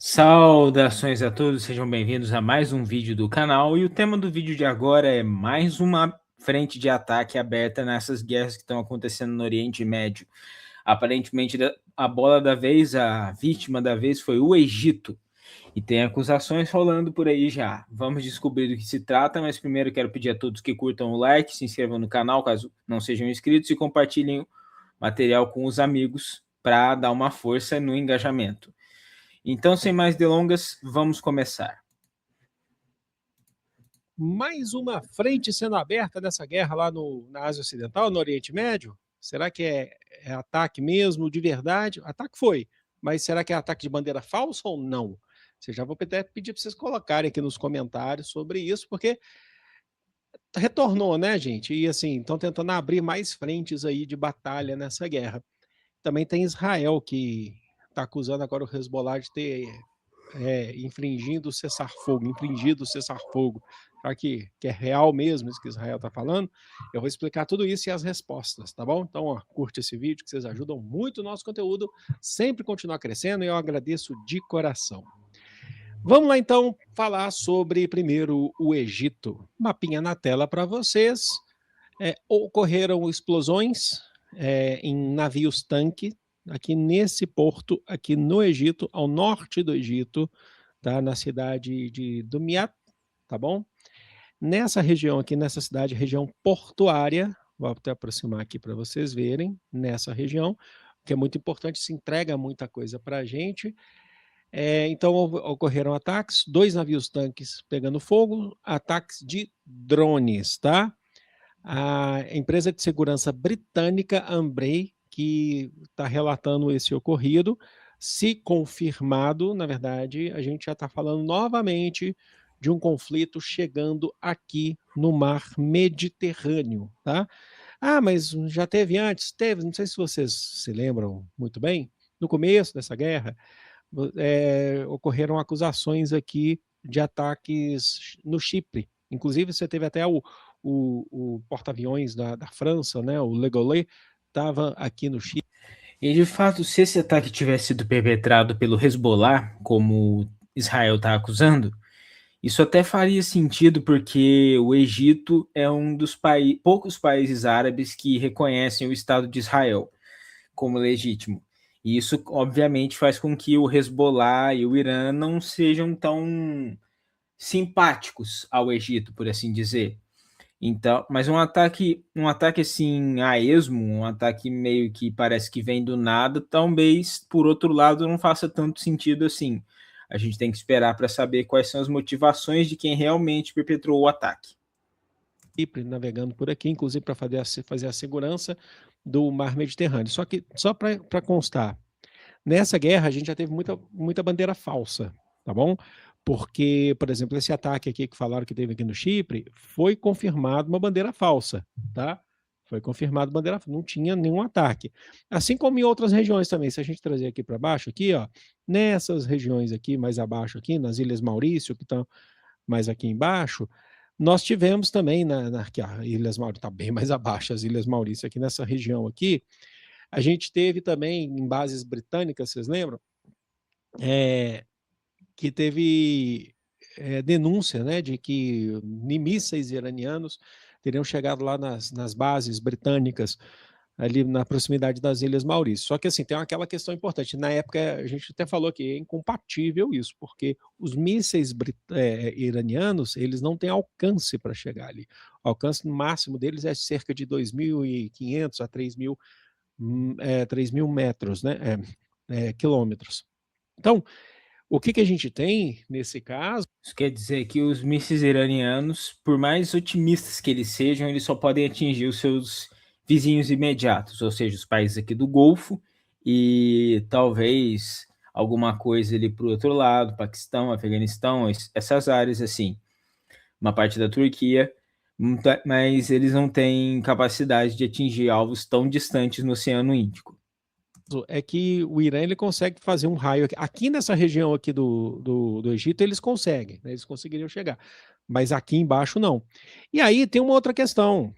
Saudações a todos, sejam bem-vindos a mais um vídeo do canal. E o tema do vídeo de agora é mais uma frente de ataque aberta nessas guerras que estão acontecendo no Oriente Médio. Aparentemente, a bola da vez, a vítima da vez foi o Egito. E tem acusações rolando por aí já. Vamos descobrir do que se trata, mas primeiro quero pedir a todos que curtam o like, se inscrevam no canal caso não sejam inscritos e compartilhem o material com os amigos para dar uma força no engajamento. Então, sem mais delongas, vamos começar. Mais uma frente sendo aberta nessa guerra lá na Ásia Ocidental, no Oriente Médio? Será que é ataque mesmo, de verdade? Ataque foi, mas será que é ataque de bandeira falsa ou não? Você já vou até pedir para vocês colocarem aqui nos comentários sobre isso, porque retornou, né, gente? E assim, estão tentando abrir mais frentes aí de batalha nessa guerra. Também tem Israel, que está acusando agora o Hezbollah de ter infringido o cessar-fogo. Será que é real mesmo isso que Israel está falando? Eu vou explicar tudo isso e as respostas, tá bom? Então, ó, curte esse vídeo que vocês ajudam muito o nosso conteúdo, sempre continuar crescendo e eu agradeço de coração. Vamos lá então falar sobre primeiro o Egito. Mapinha na tela para vocês. Ocorreram explosões em navios tanque aqui nesse porto, aqui no Egito, ao norte do Egito, tá? Na cidade de Dumiat, tá bom? Nessa região aqui, nessa cidade, região portuária, vou até aproximar aqui para vocês verem, nessa região, que é muito importante, se entrega muita coisa para a gente. Então, ocorreram ataques, 2 navios tanques pegando fogo, ataques de drones, tá? A empresa de segurança britânica Ambrey, que está relatando esse ocorrido, se confirmado, na verdade, a gente já está falando novamente de um conflito chegando aqui no mar Mediterrâneo, tá? Ah, mas já teve antes? Teve, não sei se vocês se lembram muito bem, no começo dessa guerra, ocorreram acusações aqui de ataques no Chipre. Inclusive, você teve até o porta-aviões da França, né, o Le Gaulle, estava aqui no Chipre. E de fato, se esse ataque tivesse sido perpetrado pelo Hezbollah, como Israel está acusando, isso até faria sentido, porque o Egito é um dos poucos países árabes que reconhecem o Estado de Israel como legítimo. E isso, obviamente, faz com que o Hezbollah e o Irã não sejam tão simpáticos ao Egito, por assim dizer. Então, mas um ataque assim a esmo, um ataque meio que parece que vem do nada, talvez por outro lado não faça tanto sentido assim. A gente tem que esperar para saber quais são as motivações de quem realmente perpetrou o ataque. Navegando por aqui, inclusive para fazer a segurança do mar Mediterrâneo. Só que, só para constar, nessa guerra a gente já teve muita bandeira falsa, tá bom? Porque, por exemplo, esse ataque aqui que falaram que teve aqui no Chipre, foi confirmado uma bandeira falsa, tá? Foi confirmado bandeira falsa, não tinha nenhum ataque. Assim como em outras regiões também, se a gente trazer aqui para baixo, aqui, ó, nessas regiões aqui, mais abaixo aqui, nas Ilhas Maurício, que estão mais aqui embaixo, nós tivemos também, aqui, a Ilhas Maurício está bem mais abaixo, as Ilhas Maurício aqui nessa região aqui, a gente teve também em bases britânicas, vocês lembram? Que teve denúncia, né, de que mísseis iranianos teriam chegado lá nas bases britânicas, ali na proximidade das Ilhas Maurício. Só que assim, tem aquela questão importante, na época a gente até falou que é incompatível isso, porque os mísseis iranianos, eles não têm alcance para chegar ali. O alcance máximo deles é cerca de 2.500 a 3.000 metros, né, quilômetros. Então, o que a gente tem nesse caso? Isso quer dizer que os mísseis iranianos, por mais otimistas que eles sejam, eles só podem atingir os seus vizinhos imediatos, ou seja, os países aqui do Golfo e talvez alguma coisa ali para o outro lado, Paquistão, Afeganistão, essas áreas assim, uma parte da Turquia, mas eles não têm capacidade de atingir alvos tão distantes no Oceano Índico. É que o Irã ele consegue fazer um raio aqui nessa região aqui do Egito, eles conseguem, né? Eles conseguiriam chegar, mas aqui embaixo não. E aí tem uma outra questão,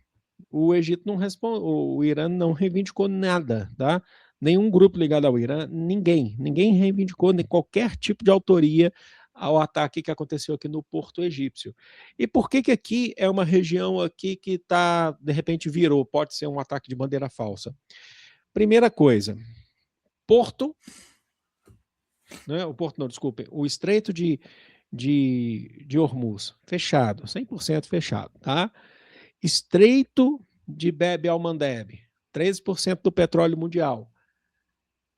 o Egito não responde, o Irã não reivindicou nada, tá? nenhum grupo ligado ao Irã, ninguém reivindicou qualquer tipo de autoria ao ataque que aconteceu aqui no Porto Egípcio. E por que aqui é uma região aqui que tá, de repente virou, pode ser um ataque de bandeira falsa? Primeira coisa, Porto, né, o Porto não, desculpe, o Estreito de Hormuz, fechado, 100% fechado, tá? Estreito de Bab el-Mandeb, 13% do petróleo mundial.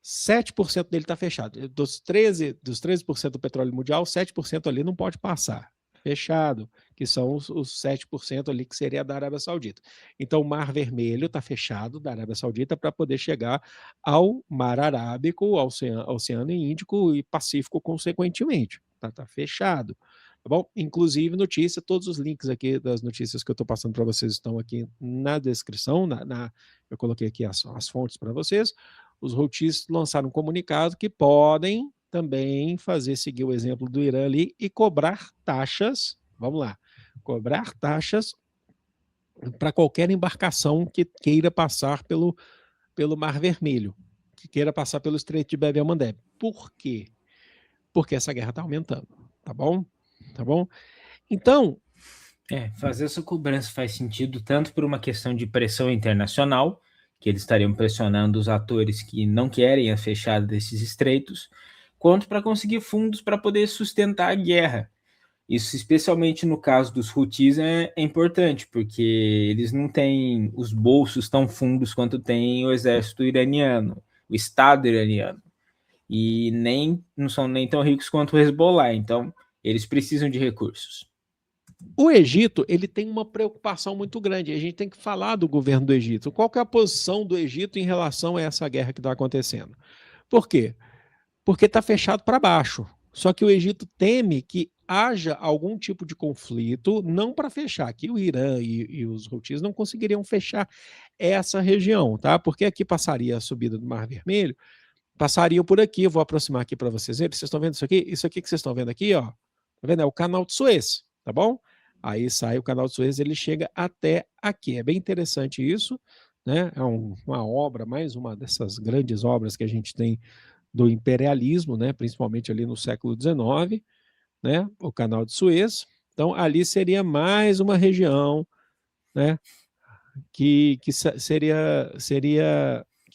7% dele está fechado. Dos 13% do petróleo mundial, 7% ali não pode passar. Fechado, que são os 7% ali que seria da Arábia Saudita. Então, o Mar Vermelho está fechado da Arábia Saudita para poder chegar ao Mar Arábico, ao Oceano Índico e Pacífico, consequentemente. Tá fechado. Tá bom? Inclusive, notícia, todos os links aqui das notícias que eu estou passando para vocês estão aqui na descrição. Eu coloquei aqui as fontes para vocês. Os Houthis lançaram um comunicado que podem também seguir o exemplo do Irã ali e cobrar taxas, vamos lá, cobrar taxas para qualquer embarcação que queira passar pelo Mar Vermelho, que queira passar pelo Estreito de Bab el-Mandeb. Por quê? Porque essa guerra está aumentando, tá bom? Tá bom? Então... fazer essa cobrança faz sentido tanto por uma questão de pressão internacional, que eles estariam pressionando os atores que não querem a fechada desses estreitos, quanto para conseguir fundos para poder sustentar a guerra. Isso, especialmente no caso dos Houthis, é importante, porque eles não têm os bolsos tão fundos quanto tem o exército iraniano, o Estado iraniano, e não são nem tão ricos quanto o Hezbollah, então eles precisam de recursos. O Egito, ele tem uma preocupação muito grande. A gente tem que falar do governo do Egito. Qual que é a posição do Egito em relação a essa guerra que está acontecendo? Por quê? Porque está fechado para baixo. Só que o Egito teme que haja algum tipo de conflito, não para fechar, que o Irã e os Houthis não conseguiriam fechar essa região, tá? Porque aqui passaria a subida do Mar Vermelho, passariam por aqui, eu vou aproximar aqui para vocês verem. Vocês estão vendo isso aqui? Isso aqui que vocês estão vendo aqui, ó, tá vendo? É o Canal de Suez, tá bom? Aí sai o Canal de Suez, ele chega até aqui. É bem interessante isso, né? É uma obra, mais uma dessas grandes obras que a gente tem do imperialismo, né? Principalmente ali no século XIX, né? O Canal de Suez. Então, ali seria mais uma região, né? Que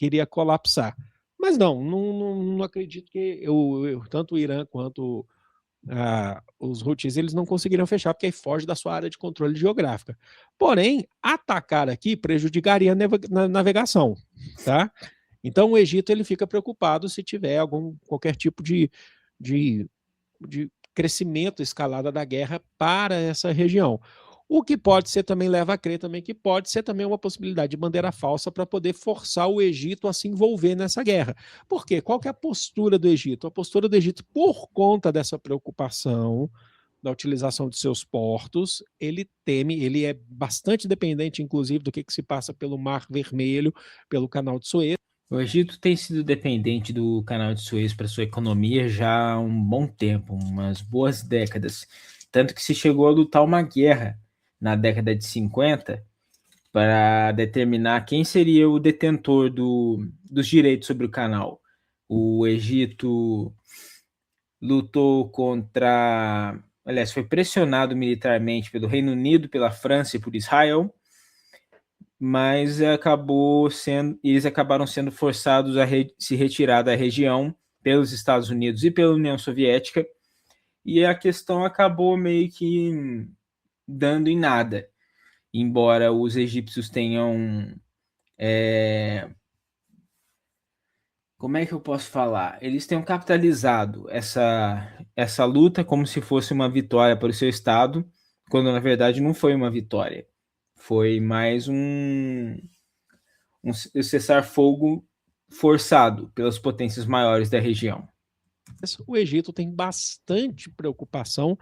iria colapsar. Mas não acredito que tanto o Irã quanto os Houthis eles não conseguiriam fechar, porque aí foge da sua área de controle geográfica. Porém, atacar aqui prejudicaria a navegação, tá? Então, o Egito ele fica preocupado se tiver qualquer tipo de crescimento, escalada da guerra para essa região. O que pode ser também, leva a crer também, que pode ser também uma possibilidade de bandeira falsa para poder forçar o Egito a se envolver nessa guerra. Por quê? Qual que é a postura do Egito? A postura do Egito, por conta dessa preocupação da utilização de seus portos, ele teme, ele é bastante dependente, inclusive, do que se passa pelo Mar Vermelho, pelo Canal de Suez. O Egito tem sido dependente do Canal de Suez para sua economia já há um bom tempo, umas boas décadas. Tanto que se chegou a lutar uma guerra na década de 50 para determinar quem seria o detentor dos direitos sobre o canal. O Egito lutou contra... Aliás, foi pressionado militarmente pelo Reino Unido, pela França e por Israel, mas eles acabaram sendo forçados a se retirar da região pelos Estados Unidos e pela União Soviética, e a questão acabou meio que dando em nada, embora os egípcios tenham... Como é que eu posso falar? Eles tenham capitalizado essa luta como se fosse uma vitória para o seu Estado, quando na verdade não foi uma vitória. Foi mais um cessar-fogo forçado pelas potências maiores da região. O Egito tem bastante preocupação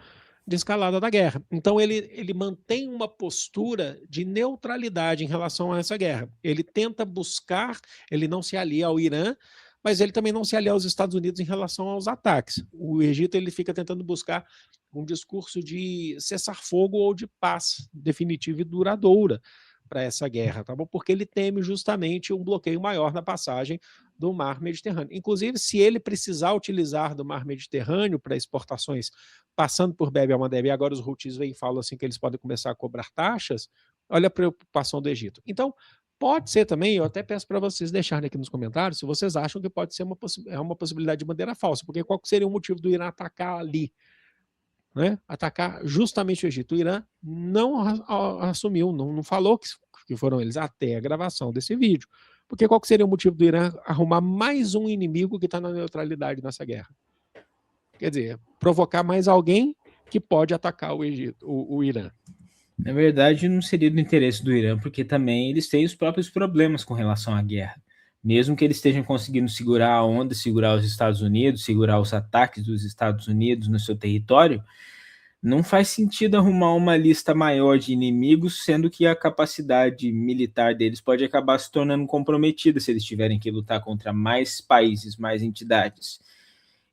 de escalada da guerra. Então, ele mantém uma postura de neutralidade em relação a essa guerra. Ele tenta buscar, ele não se alia ao Irã, mas ele também não se alia aos Estados Unidos em relação aos ataques. O Egito ele fica tentando buscar um discurso de cessar-fogo ou de paz definitiva e duradoura, para essa guerra, tá bom? Porque ele teme justamente um bloqueio maior na passagem do mar Mediterrâneo. Inclusive, se ele precisar utilizar do mar Mediterrâneo para exportações passando por Bab el-Mandeb, e agora os Houthis vêm e falam assim que eles podem começar a cobrar taxas, olha a preocupação do Egito. Então, pode ser também, eu até peço para vocês deixarem aqui nos comentários se vocês acham que pode ser uma possibilidade de bandeira falsa, porque qual seria o motivo do Irã atacar ali? Né? Atacar justamente o Egito. O Irã não assumiu, não falou que foram eles até a gravação desse vídeo. Porque qual seria o motivo do Irã arrumar mais um inimigo que está na neutralidade nessa guerra? Quer dizer, provocar mais alguém que pode atacar o Egito, o Irã. Na verdade, não seria do interesse do Irã, porque também eles têm os próprios problemas com relação à guerra. Mesmo que eles estejam conseguindo segurar a onda, segurar os Estados Unidos, segurar os ataques dos Estados Unidos no seu território, não faz sentido arrumar uma lista maior de inimigos, sendo que a capacidade militar deles pode acabar se tornando comprometida se eles tiverem que lutar contra mais países, mais entidades.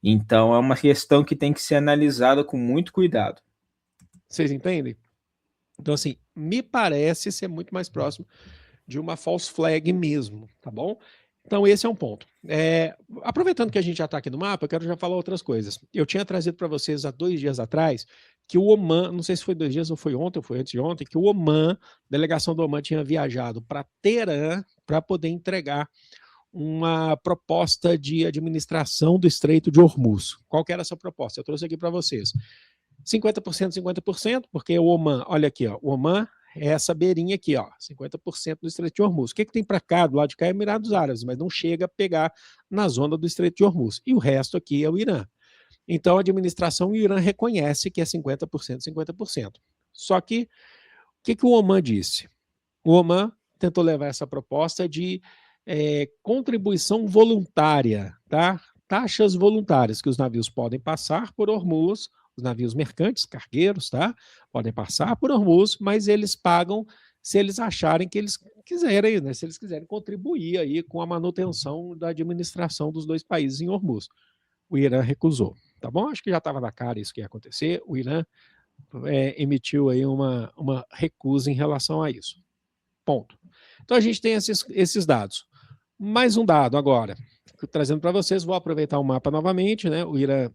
Então, é uma questão que tem que ser analisada com muito cuidado. Vocês entendem? Então, assim, me parece ser muito mais próximo de uma false flag mesmo, tá bom? Então, esse é um ponto. Aproveitando que a gente já está aqui no mapa, eu quero já falar outras coisas. Eu tinha trazido para vocês há 2 dias atrás que o Oman, não sei se foi 2 dias ou foi ontem ou foi antes de ontem, que o Oman, a delegação do Oman tinha viajado para Teherã para poder entregar uma proposta de administração do Estreito de Hormuz. Qual que era essa proposta? Eu trouxe aqui para vocês. 50%, 50%, porque o Oman, olha aqui, ó, o Oman é essa beirinha aqui, ó, 50% do Estreito de Hormuz. O que tem para cá, do lado de cá, é Emirados Árabes, mas não chega a pegar na zona do Estreito de Hormuz. E o resto aqui é o Irã. Então, a administração do Irã reconhece que é 50%, 50%. Só que, o que o Oman disse? O Oman tentou levar essa proposta de contribuição voluntária, tá? Taxas voluntárias que os navios podem passar por Hormuz, os navios mercantes, cargueiros, tá? Podem passar por Hormuz, mas eles pagam se eles acharem que eles quiserem, né? Se eles quiserem contribuir aí com a manutenção da administração dos 2 países em Hormuz. O Irã recusou, tá bom? Acho que já estava na cara isso que ia acontecer. O Irã emitiu aí uma recusa em relação a isso. Ponto. Então a gente tem esses dados. Mais um dado agora, trazendo para vocês, vou aproveitar o mapa novamente, né? O Irã,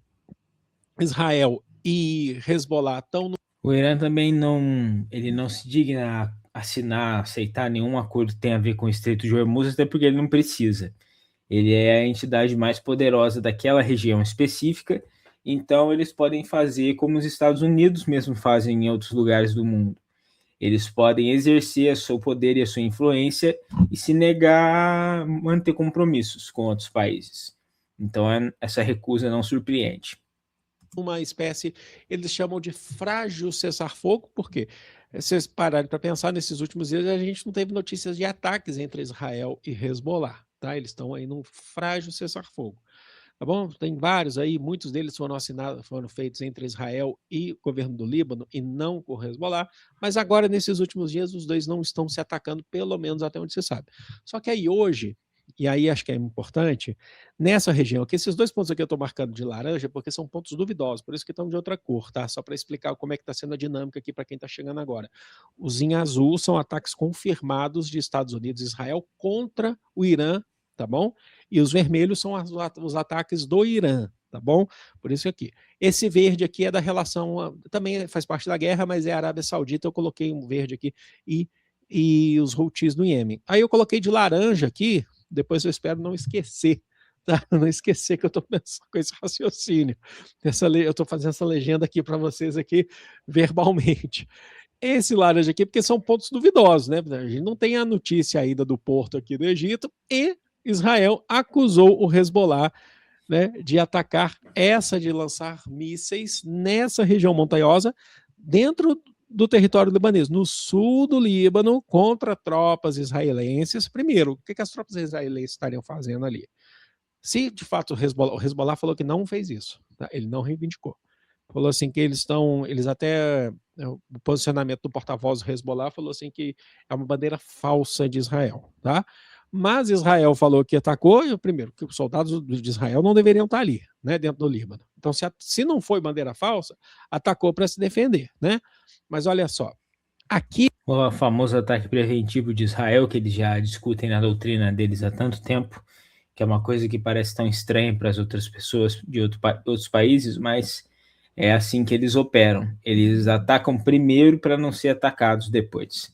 Israel e Hezbollah estão no... O Irã também não se digna a assinar, aceitar nenhum acordo que tenha a ver com o Estreito de Hormuz, até porque ele não precisa. Ele é a entidade mais poderosa daquela região específica, então eles podem fazer como os Estados Unidos mesmo fazem em outros lugares do mundo. Eles podem exercer o seu poder e a sua influência e se negar a manter compromissos com outros países. Então, essa recusa não surpreende. Uma espécie, eles chamam de frágil cessar-fogo, porque se vocês pararem para pensar, nesses últimos dias a gente não teve notícias de ataques entre Israel e Hezbollah, tá? Eles estão aí num frágil cessar-fogo. Tá bom? Tem vários aí, muitos deles foram feitos entre Israel e o governo do Líbano e não com o Hezbollah, mas agora, nesses últimos dias, os dois não estão se atacando, pelo menos até onde se sabe. Só que aí hoje, e aí acho que é importante, nessa região, que esses 2 pontos aqui eu estou marcando de laranja, porque são pontos duvidosos, por isso que estão de outra cor, tá? Só para explicar como é que está sendo a dinâmica aqui para quem está chegando agora. Os em azul são ataques confirmados de Estados Unidos e Israel contra o Irã, tá bom? E os vermelhos são os ataques do Irã, tá bom? Por isso aqui. Esse verde aqui é da relação, também faz parte da guerra, mas é a Arábia Saudita, eu coloquei um verde aqui, e os Houthis no Iêmen. Aí eu coloquei de laranja aqui, depois eu espero não esquecer, tá? Não esquecer que eu estou pensando com esse raciocínio. Eu estou fazendo essa legenda aqui para vocês aqui verbalmente. Esse laranja aqui, porque são pontos duvidosos, né? A gente não tem a notícia ainda do porto aqui do Egito, e Israel acusou o Hezbollah, né, de atacar de lançar mísseis nessa região montanhosa dentro do território libanês, no sul do Líbano, contra tropas israelenses. Primeiro, o que as tropas israelenses estariam fazendo ali? Se de fato o Hezbollah falou que não fez isso, tá? Ele não reivindicou. Falou assim que eles até o posicionamento do porta-voz do Hezbollah falou assim que é uma bandeira falsa de Israel, tá? Mas Israel falou que atacou, e primeiro, que os soldados de Israel não deveriam estar ali, né, dentro do Líbano. Então, se não foi bandeira falsa, atacou para se defender, né? Mas olha só, Aqui, O famoso ataque preventivo de Israel, que eles já discutem na doutrina deles há tanto tempo, que é uma coisa que parece tão estranha para as outras pessoas de outros países, mas é assim que eles operam. Eles atacam primeiro para não ser atacados depois.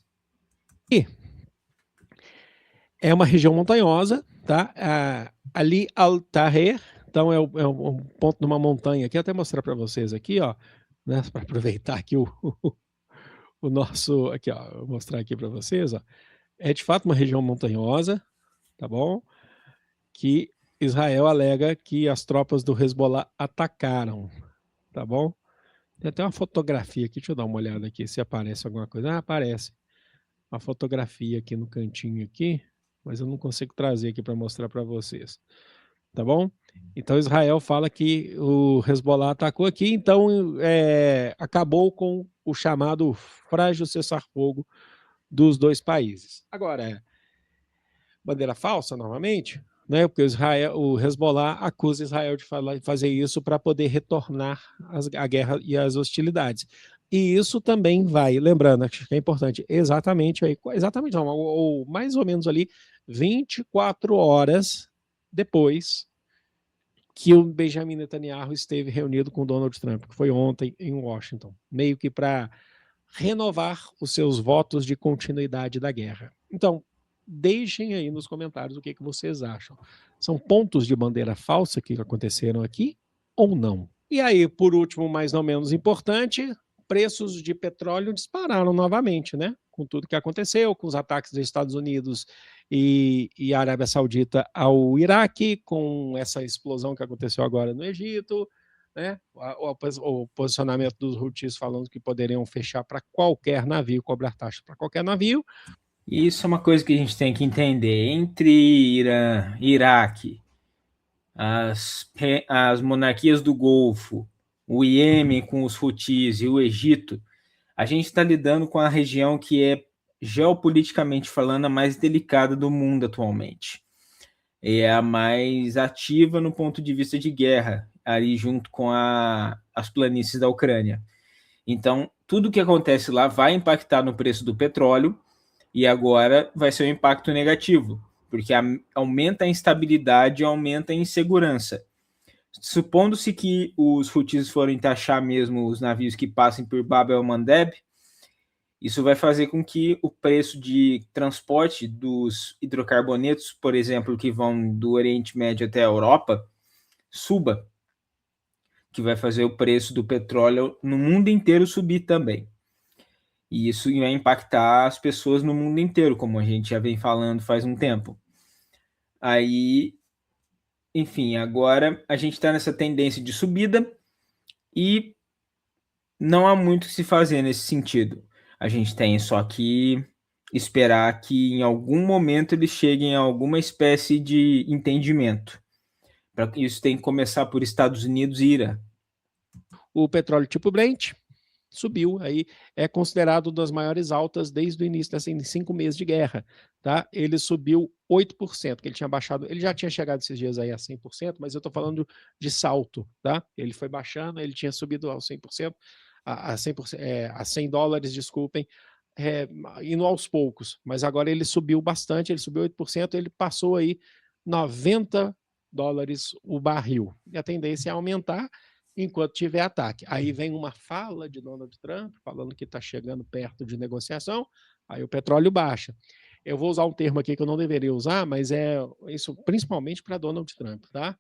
é uma região montanhosa, tá? Ali Al-Taher, então é um ponto numa montanha aqui, até mostrar para vocês aqui, ó, né, para aproveitar aqui o nosso, aqui, ó, vou mostrar aqui para vocês, ó. É de fato uma região montanhosa, tá bom? Que Israel alega que as tropas do Hezbollah atacaram, tá bom? Tem até uma fotografia aqui, deixa eu dar uma olhada aqui se aparece alguma coisa. Ah, aparece. Uma fotografia aqui no cantinho aqui, mas eu não consigo trazer aqui para mostrar para vocês. Tá bom? Então Israel fala que o Hezbollah atacou aqui, então acabou com o chamado frágil cessar-fogo dos dois países. Agora, bandeira falsa novamente, né? Porque o Hezbollah acusa Israel de fazer isso para poder retornar a guerra e as hostilidades. E isso também vai, lembrando, acho que é importante, exatamente não, ou mais ou menos ali 24 horas depois que o Benjamin Netanyahu esteve reunido com Donald Trump, que foi ontem em Washington, meio que para renovar os seus votos de continuidade da guerra. Então, deixem aí nos comentários o que vocês acham. São pontos de bandeira falsa que aconteceram aqui ou não? E aí, por último, mas não menos importante, preços de petróleo dispararam novamente, né? Com tudo que aconteceu, com os ataques dos Estados Unidos e Arábia Saudita ao Iraque, com essa explosão que aconteceu agora no Egito, né? O posicionamento dos Houthis falando que poderiam fechar para qualquer navio, cobrar taxa para qualquer navio. Isso é uma coisa que a gente tem que entender. Entre Irã, Iraque, as monarquias do Golfo, o Iêmen com os Houthis e o Egito, a gente está lidando com a região que é, geopoliticamente falando, a mais delicada do mundo atualmente. É a mais ativa no ponto de vista de guerra, ali junto com as planícies da Ucrânia. Então, tudo que acontece lá vai impactar no preço do petróleo e agora vai ser um impacto negativo, porque aumenta a instabilidade e aumenta a insegurança. Supondo-se que os Houthis forem taxar mesmo os navios que passem por Bab el-Mandeb, isso vai fazer com que o preço de transporte dos hidrocarbonetos, por exemplo, que vão do Oriente Médio até a Europa, suba, que vai fazer o preço do petróleo no mundo inteiro subir também. E isso vai impactar as pessoas no mundo inteiro, como a gente já vem falando faz um tempo. Aí, enfim, agora a gente está nessa tendência de subida e não há muito o que se fazer nesse sentido. A gente tem só que esperar que em algum momento eles cheguem a alguma espécie de entendimento. Para isso tem que começar por Estados Unidos e Irã. O petróleo tipo Brent subiu, aí é considerado uma das maiores altas desde o início desses 5 meses de guerra, tá? Ele subiu 8%, que ele tinha baixado, ele já tinha chegado esses dias aí a 100%, mas eu tô falando de salto, tá? Ele foi baixando, ele tinha subido ao 100%, a 100%, a 100 dólares, desculpem, indo aos poucos, mas agora ele subiu bastante, ele subiu 8%, ele passou aí 90 dólares o barril, e a tendência é aumentar enquanto tiver ataque. Aí vem uma fala de Donald Trump falando que está chegando perto de negociação, aí o petróleo baixa. Eu vou usar um termo aqui que eu não deveria usar, mas é isso principalmente para Donald Trump, tá?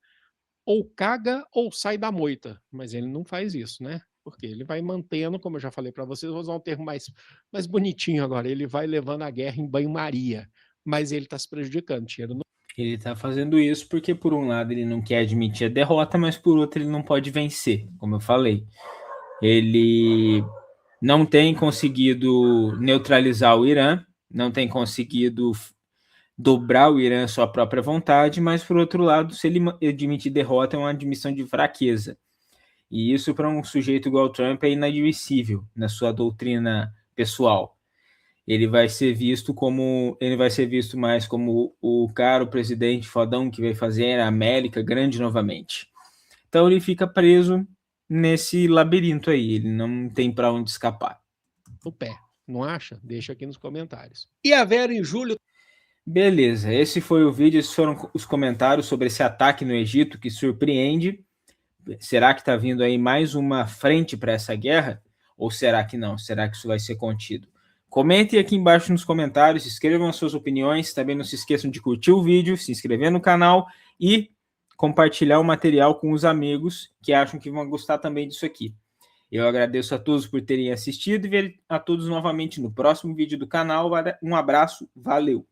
Ou caga ou sai da moita, mas ele não faz isso, né? Porque ele vai mantendo, como eu já falei para vocês, vou usar um termo mais bonitinho agora, ele vai levando a guerra em banho-maria, mas ele está se prejudicando, tira no... Ele está fazendo isso porque, por um lado, ele não quer admitir a derrota, mas por outro, ele não pode vencer, como eu falei. Ele não tem conseguido neutralizar o Irã, não tem conseguido dobrar o Irã à sua própria vontade, mas, por outro lado, se ele admitir derrota, é uma admissão de fraqueza. E isso, para um sujeito igual Trump, é inadmissível na sua doutrina pessoal. Ele vai ser visto mais como o cara, o presidente fodão que vai fazer a América grande novamente. Então ele fica preso nesse labirinto aí, ele não tem para onde escapar. no pé. Não acha? Deixa aqui nos comentários. E a Vera em julho... Beleza, esse foi o vídeo, esses foram os comentários sobre esse ataque no Egito que surpreende. Será que está vindo aí mais uma frente para essa guerra? Ou será que não? Será que isso vai ser contido? Comentem aqui embaixo nos comentários, escrevam as suas opiniões, também não se esqueçam de curtir o vídeo, se inscrever no canal e compartilhar o material com os amigos que acham que vão gostar também disso aqui. Eu agradeço a todos por terem assistido e ver a todos novamente no próximo vídeo do canal. Um abraço, valeu!